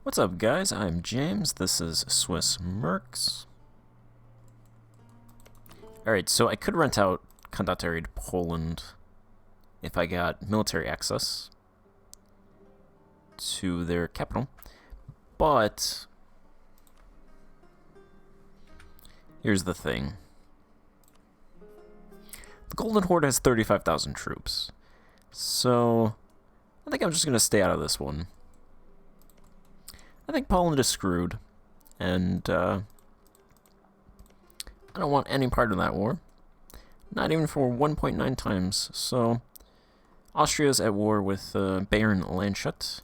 What's up, guys? I'm James. This is Swiss Mercs. Alright, so I could rent out Condottieri to Poland if I got military access to their capital, but here's the thing. The Golden Horde has 35,000 troops, so I think I'm just going to stay out of this one. I think Poland is screwed, and I don't want any part of that war. Not even for 1.9 times. So Austria's at war with Baron Landshut.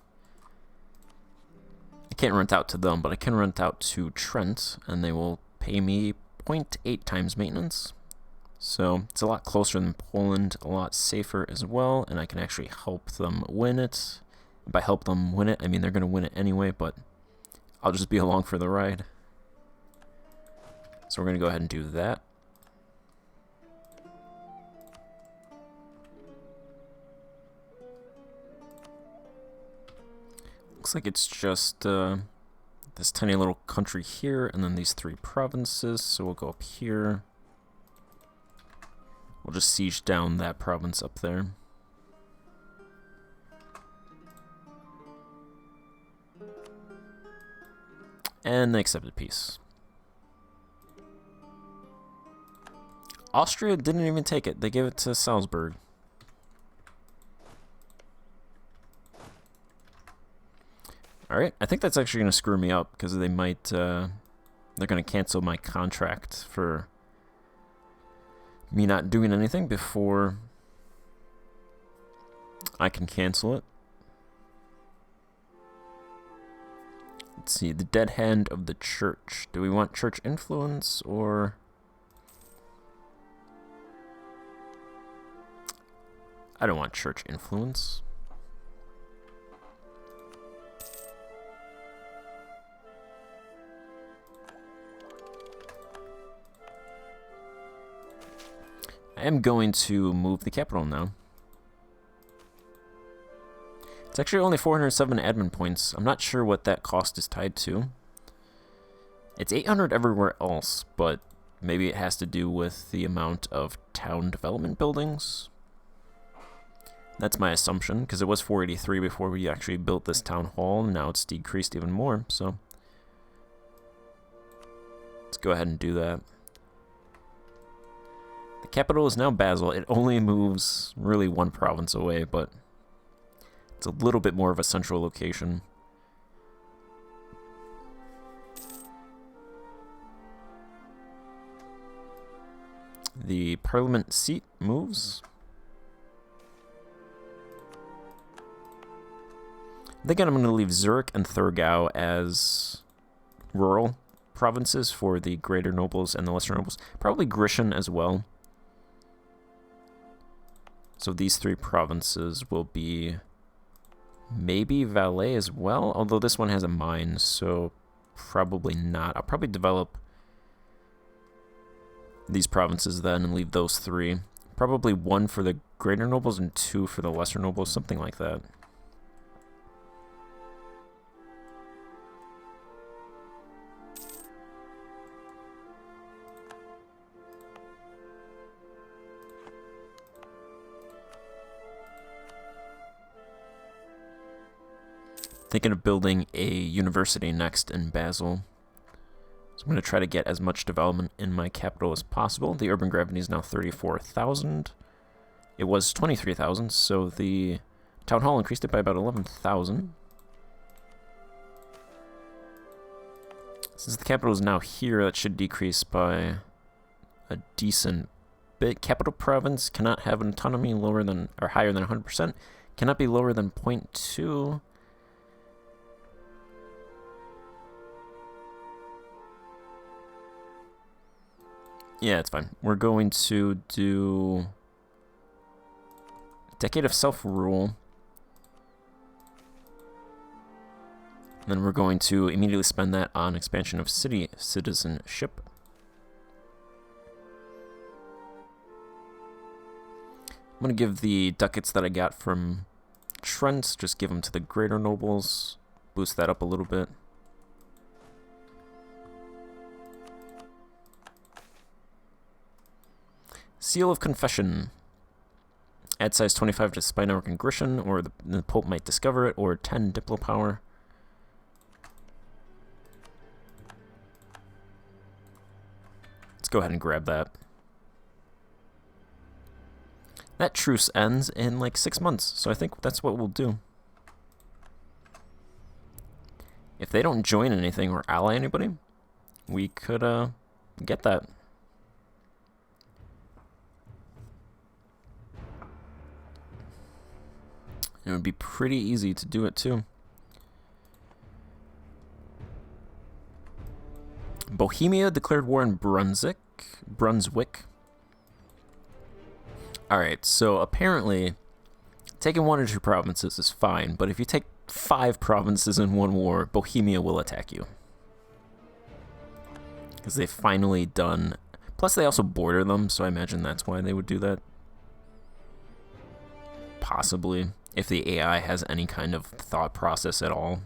I can't rent out to them, but I can rent out to Trent, and they will pay me 0.8 times maintenance. So it's a lot closer than Poland, a lot safer as well, and I can actually help them win it. By help them win it, I mean they're going to win it anyway, but I'll just be along for the ride. So we're going to go ahead and do that. Looks like it's just this tiny little country here, and then these three provinces. So we'll go up here. We'll just siege down that province up there. And they accepted peace. Austria didn't even take it. They gave it to Salzburg. Alright, I think that's actually going to screw me up, because they might, they're going to cancel my contract for me not doing anything before I can cancel it. Let's see, the dead hand of the church. Do we want church influence, or... I don't want church influence. I am going to move the capital now. It's actually only 407 admin points. I'm not sure what that cost is tied to. It's 800 everywhere else, but maybe it has to do with the amount of town development buildings. That's my assumption, because it was 483 before we actually built this town hall, and now it's decreased even more, so let's go ahead and do that. The capital is now Basel. It only moves really one province away, but it's a little bit more of a central location. The parliament seat moves. I think I'm going to leave Zurich and Thurgau as rural provinces for the greater nobles and the lesser nobles. Probably Grischun as well. So these three provinces will be maybe Vales as well, although this one has a mine, so probably not. I'll probably develop these provinces then and leave those three. Probably one for the greater nobles and two for the lesser nobles, something like that. Thinking of building a university next in Basel. So I'm going to try to get as much development in my capital as possible. The urban gravity is now 34,000. It was 23,000, so the town hall increased it by about 11,000. Since the capital is now here, that should decrease by a decent bit. Capital province cannot have an autonomy lower than or higher than 100%. Cannot be lower than 0.2. Yeah, it's fine. We're going to do Decade of Self-Rule. Then we're going to immediately spend that on expansion of city citizenship. I'm going to give the ducats that I got from Trent, just give them to the greater nobles. boost that up a little bit. Seal of Confession. Add size 25 to spy network in Grischun, or the Pope might discover it, or 10 Diplo power. Let's go ahead and grab that. That truce ends in like 6 months, so I think that's what we'll do. If they don't join anything or ally anybody, we could get that. It would be pretty easy to do it too. Bohemia declared war in Brunswick. Alright, so apparently taking 1 or 2 provinces is fine, but if you take 5 provinces in one war, Bohemia will attack you. Because they've finally done... Plus they also border them, so I imagine that's why they would do that. Possibly, if the AI has any kind of thought process at all.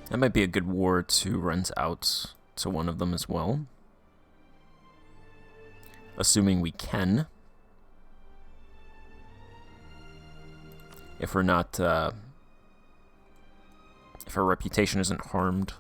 That might be a good war to rent out to one of them as well. Assuming we can. If we're not... if our reputation isn't harmed.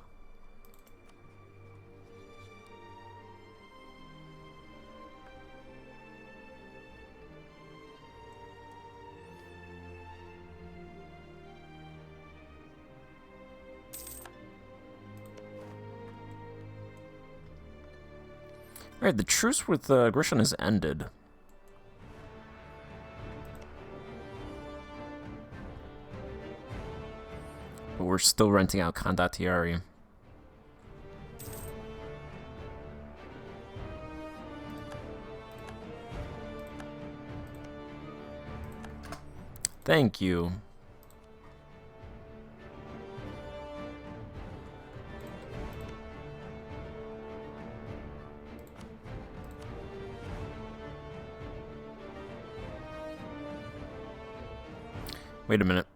Alright, the truce with Grischun has ended. But we're still renting out Condottieri. Thank you. Wait a minute.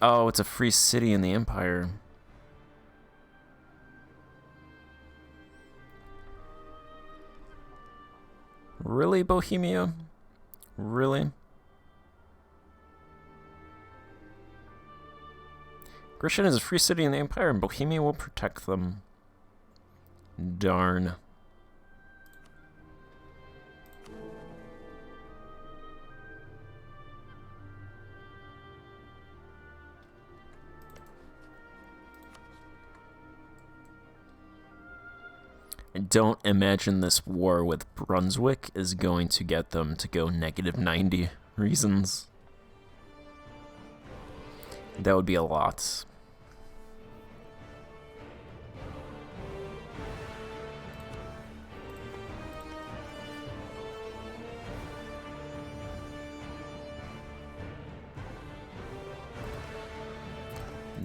Oh, it's a free city in the Empire. Really, Bohemia? Really? Grischun is a free city in the Empire, and Bohemia will protect them. Darn. I don't imagine this war with Brunswick is going to get them to go -90 reasons. That would be a lot.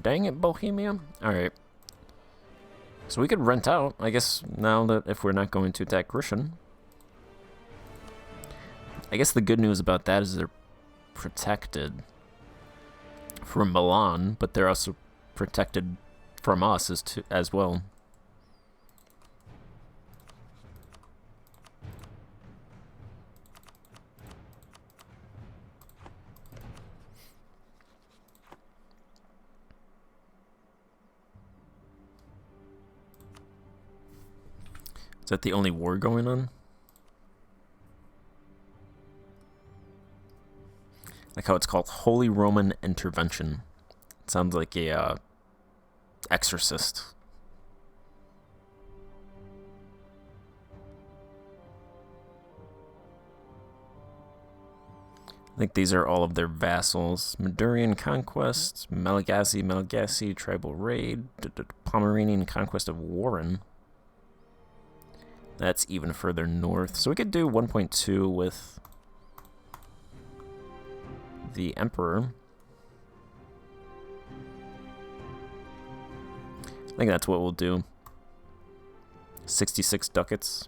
Dang it, Bohemia. Alright. So we could rent out, I guess, now that if we're not going to attack Grischun. I guess the good news about that is they're protected from Milan, but they're also protected from us as well. Is that the only war going on? Like how it's called Holy Roman Intervention. It sounds like a exorcist. I think these are all of their vassals. Madurian Conquest, Malagasy Tribal Raid, Pomeranian Conquest of Warren. That's even further north. So we could do 1.2 with the Emperor. I think that's what we'll do. 66 ducats.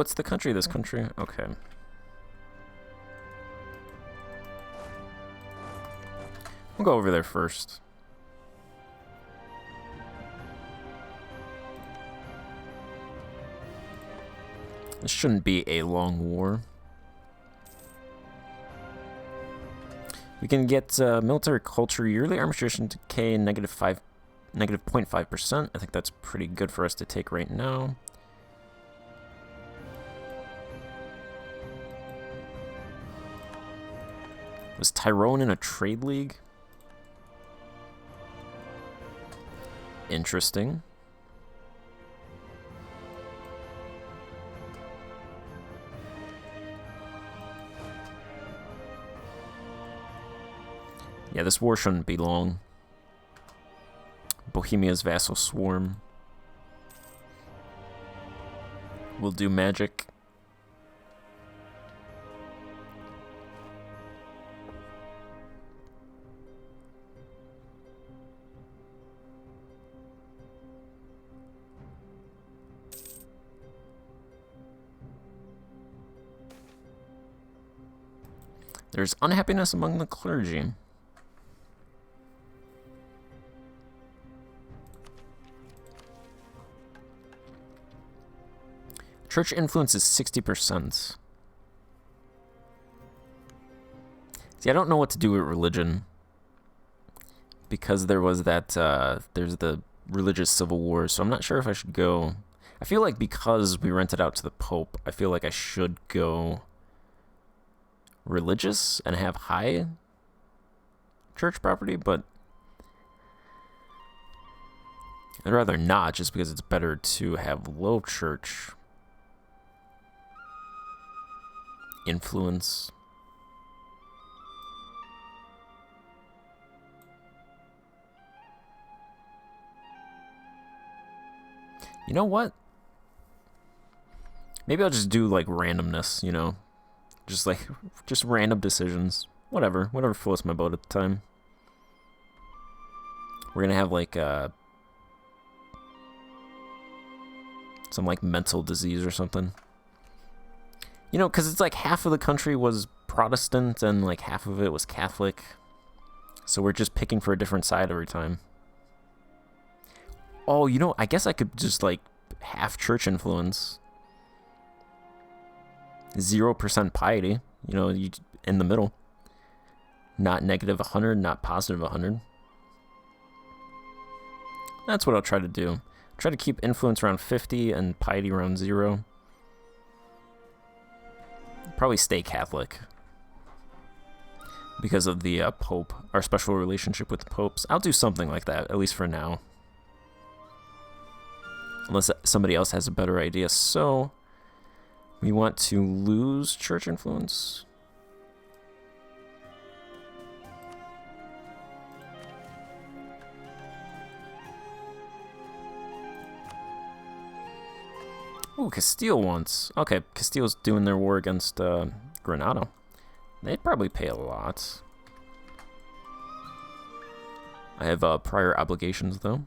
What's the country? This country? Okay. We'll go over there first. This shouldn't be a long war. We can get military culture yearly armor attrition decay negative 0.5%. I think that's pretty good for us to take right now. Was Tyrone in a trade league? Interesting. Yeah, this war shouldn't be long. Bohemia's vassal swarm. We'll do magic. There's unhappiness among the clergy. Church influence is 60%. See, I don't know what to do with religion. Because there was that, there's the religious civil war, so I'm not sure if I should go. I feel like because we rented out to the Pope, I feel like I should go religious and have high church property, but I'd rather not, just because it's better to have low church influence. You know what? Maybe I'll just do like randomness, you know? Just random decisions. Whatever floats my boat at the time. We're gonna have like some like mental disease or something. You know, because it's like half of the country was Protestant and like half of it was Catholic. So we're just picking for a different side every time. Oh, you know, I guess I could just like half church influence. 0% piety, you know, in the middle. Not negative 100, not positive 100. That's what I'll try to do. Try to keep influence around 50 and piety around 0. Probably stay Catholic. Because of the Pope, our special relationship with the popes. I'll do something like that, at least for now. Unless somebody else has a better idea. So we want to lose church influence. Ooh, Castile wants. Okay, Castile's doing their war against Granada. They'd probably pay a lot. I have prior obligations, though.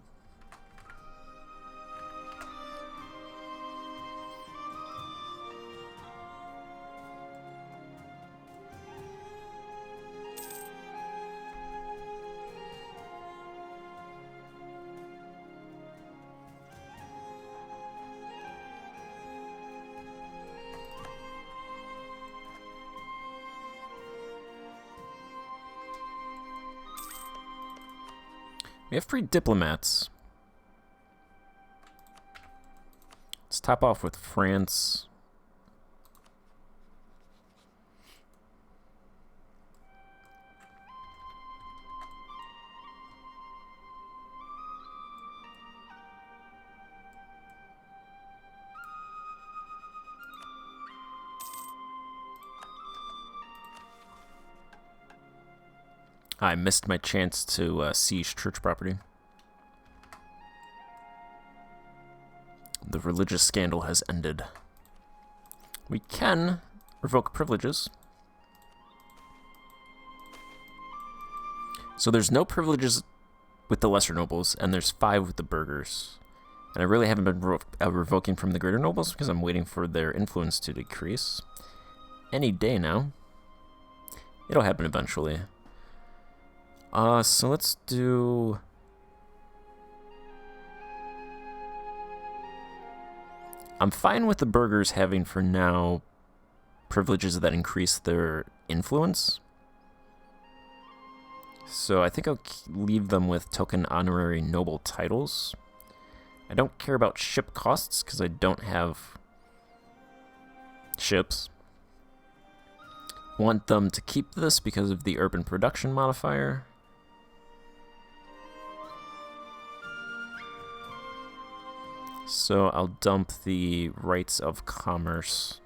We have free diplomats. Let's top off with France. I missed my chance to siege church property. The religious scandal has ended. We can revoke privileges. So there's no privileges with the lesser nobles, and there's 5 with the burghers. And I really haven't been revoking from the greater nobles because I'm waiting for their influence to decrease. Any day now. It'll happen eventually. So let's do... I'm fine with the burghers having, for now, privileges that increase their influence. So I think I'll leave them with token honorary noble titles. I don't care about ship costs because I don't have ships. Want them to keep this because of the urban production modifier. So I'll dump the rights of commerce.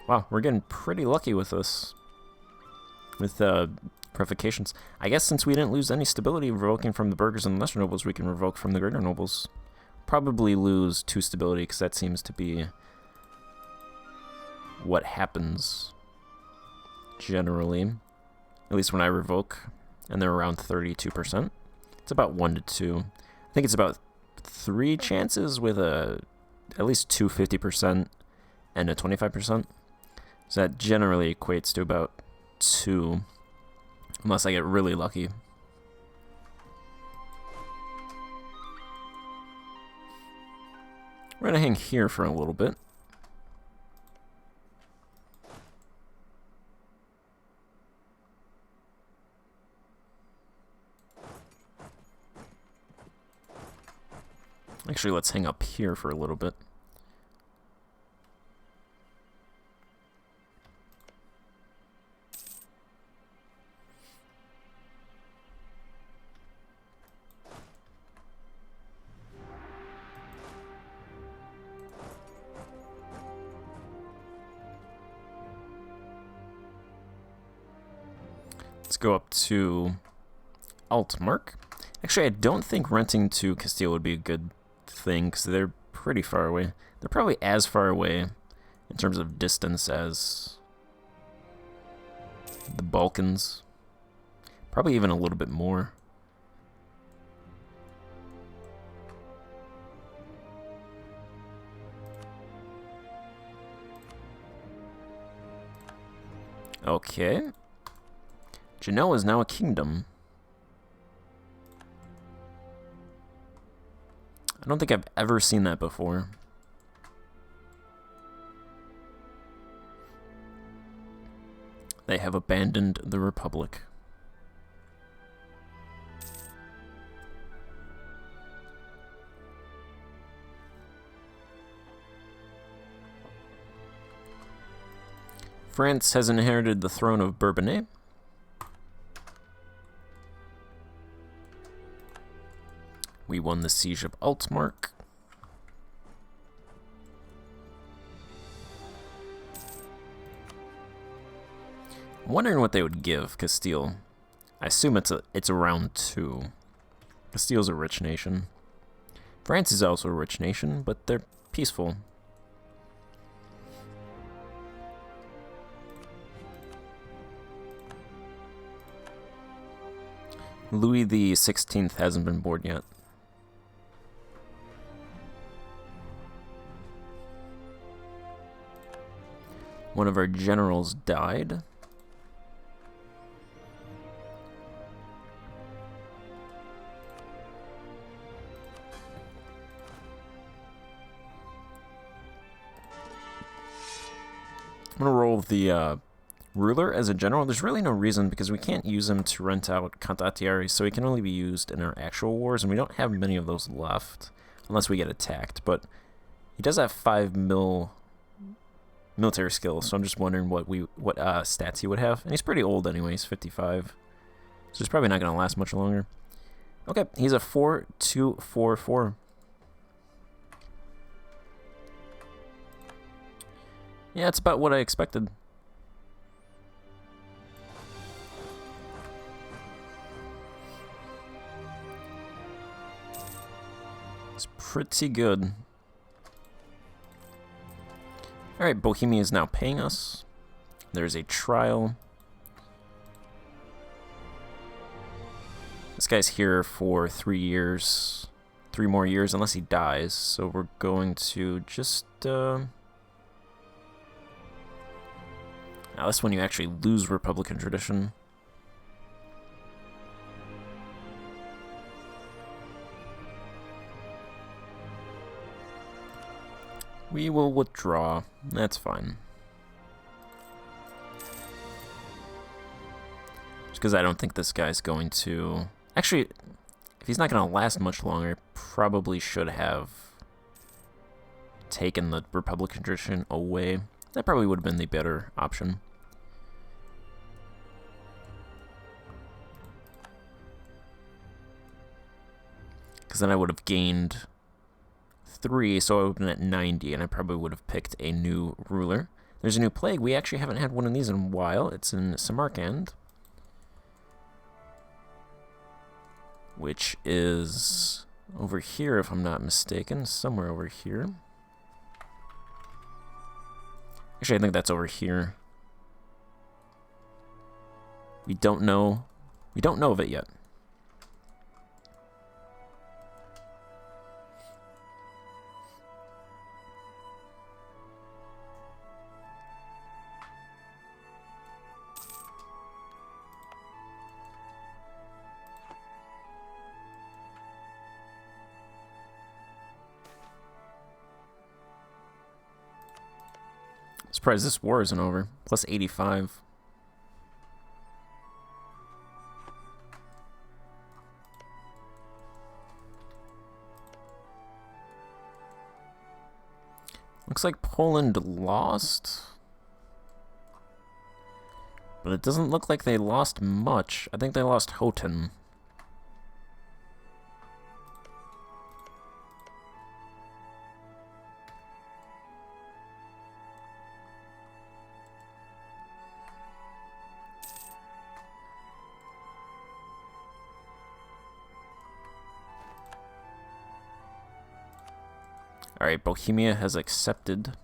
Wow, we're getting pretty lucky with this. With purifications. I guess since we didn't lose any stability revoking from the burghers and lesser nobles, we can revoke from the greater nobles. Probably lose 2 stability because that seems to be what happens generally. At least when I revoke. And they're around 32%. It's about 1 to 2. I think it's about 3 chances with at least 2 50% and a 25%. So that generally equates to about 2, unless I get really lucky. We're going to hang here for a little bit. Actually, let's hang up here for a little bit. Let's go up to Altmark. Actually, I don't think renting to Castile would be a good thing because they're pretty far away. They're probably as far away in terms of distance as the Balkans. Probably even a little bit more. Okay. Genoa is now a kingdom. I don't think I've ever seen that before. They have abandoned the Republic. France has inherited the throne of Bourbonnais. We won the siege of Altmark. I'm wondering what they would give Castile. I assume it's around 2. Castile's a rich nation. France is also a rich nation, but they're peaceful. Louis the 16th hasn't been born yet. One of our generals died. I'm going to roll the ruler as a general. There's really no reason because we can't use him to rent out Condottieri, so he can only be used in our actual wars, and we don't have many of those left unless we get attacked. But he does have 5 military skills, so I'm just wondering what stats he would have. And he's pretty old anyway, he's 55. So he's probably not going to last much longer. Okay, he's a 4-2-4-4. Yeah, it's about what I expected. It's pretty good. Alright, Bohemia is now paying us. There's a trial. This guy's here for 3 years. 3 more years, unless he dies. So we're going to just... Now that's when you actually lose Republican tradition. We will withdraw. That's fine. Just because I don't think this guy's going to... Actually, if he's not going to last much longer, probably should have taken the Republican tradition away. That probably would have been the better option. Because then I would have gained 3, so I would have been at 90, and I probably would have picked a new ruler. There's a new plague. We actually haven't had one of these in a while. It's in Samarkand, which is over here, if I'm not mistaken. Somewhere over here. Actually, I think that's over here. We don't know. We don't know of it yet. Surprised this war isn't over. Plus 85. Looks like Poland lost. But it doesn't look like they lost much. I think they lost Houghton. Alright, Bohemia has accepted.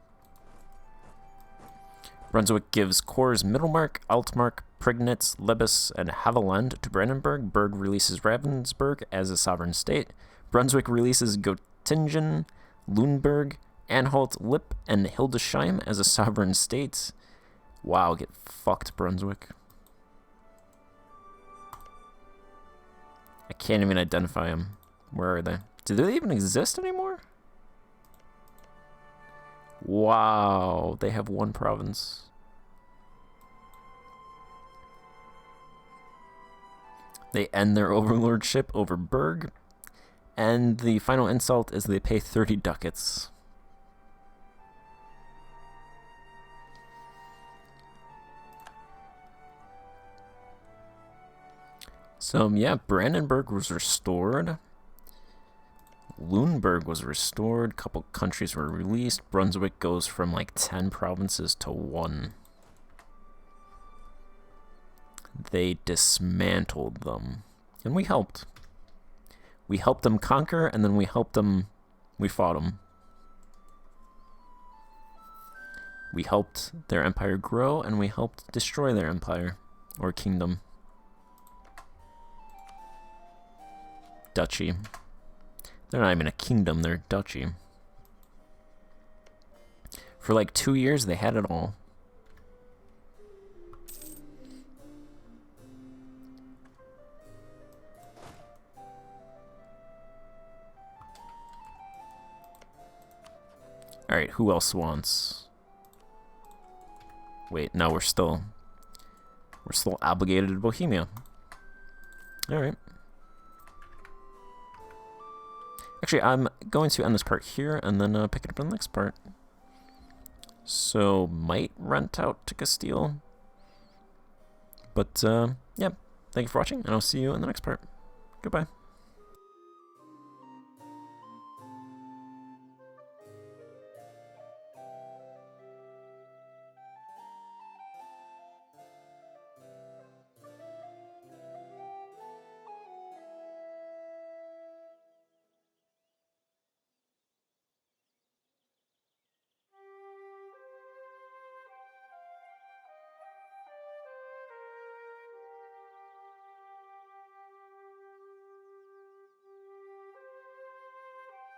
Brunswick gives cores Middlemark, Altmark, Prignitz, Lebus, and Havelland to Brandenburg. Berg releases Ravensburg as a sovereign state. Brunswick releases Göttingen, Lüneburg, Anhalt, Lippe, and Hildesheim as a sovereign state. Wow, get fucked, Brunswick. I can't even identify them. Where are they? Do they even exist anymore? Wow, they have 1 province. They end their overlordship over Berg, and the final insult is they pay 30 ducats. So yeah, Brandenburg was restored. Lüneburg was restored, a couple countries were released. Brunswick goes from like 10 provinces to 1. They dismantled them. And we helped. We helped them conquer, and then we fought them. We helped their empire grow, and we helped destroy their empire, or kingdom. Duchy. They're not even a kingdom, they're a duchy. For like 2 years, they had it all. Alright, who else wants? Wait, no, we're still obligated to Bohemia. Alright. Actually, I'm going to end this part here and then pick it up in the next part. So, might rent out to Castile. But, yeah, thank you for watching, and I'll see you in the next part. Goodbye.